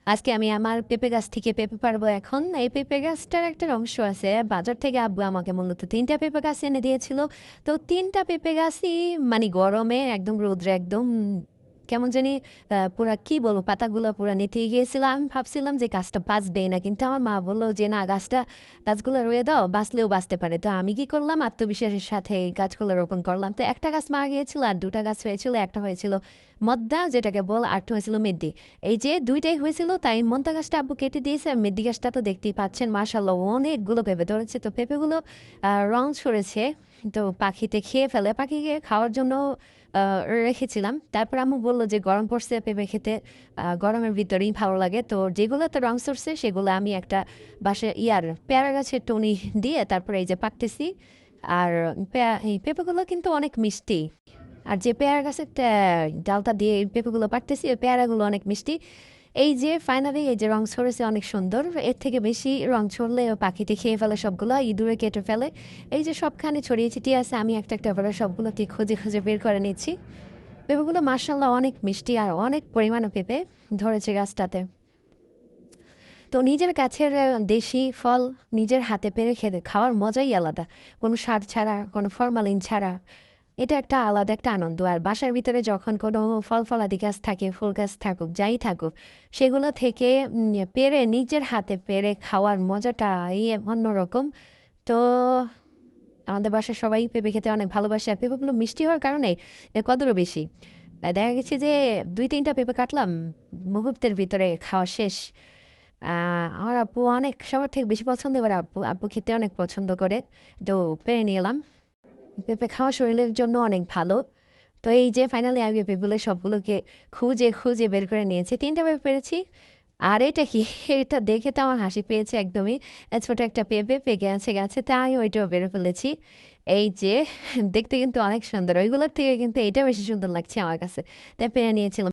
আজকে আমি আমার পেঁপে গাছ থেকে পেঁপে পারবো। এখন এই পেঁপে গাছটার একটা অংশ আছে, বাজার থেকে আব্বু আমাকে মূলত 3টা পেঁপে গাছ এনে দিয়েছিল। তো 3টা পেঁপে গাছই মানে গরমে একদম রৌদ্রে একদম কেমন জানি পুরা কি বলবো, পাতাগুলো পুরা নিতে গিয়েছিল। আমি ভাবছিলাম যে গাছটা বাঁচবেই না, কিন্তু আমার মা বললো যে না, গাছগুলো রয়ে দাও, বাঁচলেও বাঁচতে পারে। তো আমি কি করলাম, আত্মবিশ্বাসের সাথে এই গাছগুলো রোপণ করলাম। তো একটা গাছ মারা গিয়েছিল আর 2টা গাছ হয়েছিল। একটা হয়েছিল মদ্দা, যেটাকে বল, আর একটা হয়েছিল মেদ্দি। এই যে 2টাই হয়েছিল, তাই মন্তা গাছটা আব্বু কেটে দিয়েছে। আর মেথি গাছটা তো দেখতেই পাচ্ছেন, মাশাল্লাহ অনেকগুলো পেঁপে ধরেছে। তো পেঁপেগুলো রং ছড়েছে, তো পাখিতে খেয়ে ফেলে, পাখিকে খাওয়ার জন্য রেখেছিলাম। তারপর আম্মু বললো যে গরম পড়ছে, পেঁপে খেতে গরমের ভিতরেই ভালো লাগে। তো যেগুলোতে রং ছড়ছে সেগুলো আমি একটা বাসায় পেয়ারা গাছের টনি দিয়ে তারপরে এই যে পাকতেছি। আর এই পেঁপেগুলো কিন্তু অনেক মিষ্টি। আর যে পেয়ারা গাছের ডালটা দিয়ে এই পেঁপেগুলো পাড়তেছি, ওই পেয়ারাগুলো অনেক মিষ্টি। এই যে ফাইনালি এই যে রং ছড়েছে অনেক সুন্দর। এর থেকে বেশি রং ছড়লে ও পাখিতে খেয়ে ফেলে সবগুলো, ইঁদুরে কেটে ফেলে। এই যে সবখানে ছড়িয়ে ছিটিয়ে আছে, আমি একটা একটা করে সবগুলোকে খুঁজে খুঁজে বের করে নিচ্ছি। পেঁপেগুলো মার্শাল্লাহ অনেক মিষ্টি আর অনেক পরিমাণে পেঁপে ধরেছে গাছটাতে। তো নিজের গাছের দেশি ফল নিজের হাতে পেরে খেতে খাওয়ার মজাই আলাদা, কোনো সার ছাড়া, কোনো ফরমালিন ছাড়া। এটা একটা আলাদা একটা আনন্দ। আর বাসার ভিতরে যখন কোনো ফল ফলাদি গাছ থাকে, ফুল গাছ থাকুক, যাই থাকুক, সেগুলো থেকে পেরে নিজের হাতে পেরে খাওয়ার মজাটাই অন্যরকম। তো আমাদের বাসায় সবাই পেঁপে খেতে অনেক ভালোবাসে, আর পেঁপেগুলো মিষ্টি হওয়ার কারণে এর কদরও বেশি। দেখা গেছে যে 2-3টা পেঁপে কাটলাম, মুহূর্তের ভিতরে খাওয়া শেষ। আমার আব্বু অনেক সবার থেকে বেশি পছন্দ করে, আব্বু আব্বু খেতে অনেক পছন্দ করে। তো পেরে নিয়ে এলাম। পেঁপে খাওয়া শরীরের জন্য অনেক ভালো। তো এই যে ফাইনালি আমি পেঁপেগুলো সবগুলোকে খুঁজে খুঁজে বের করে নিয়েছি, 3টা পেঁপে পেরেছি। আর এটা কি, এটা দেখে তো আমার হাসি পেয়েছে একদমই। ছোট একটা পেঁপে পেকে আছে গাছে, তাই ওইটাও বের ফেলেছি। এই যে দেখতে কিন্তু অনেক সুন্দর, ওইগুলোর থেকে কিন্তু এটা বেশি সুন্দর লাগছে আমার কাছে, তাই পেরে নিয়েছিলাম।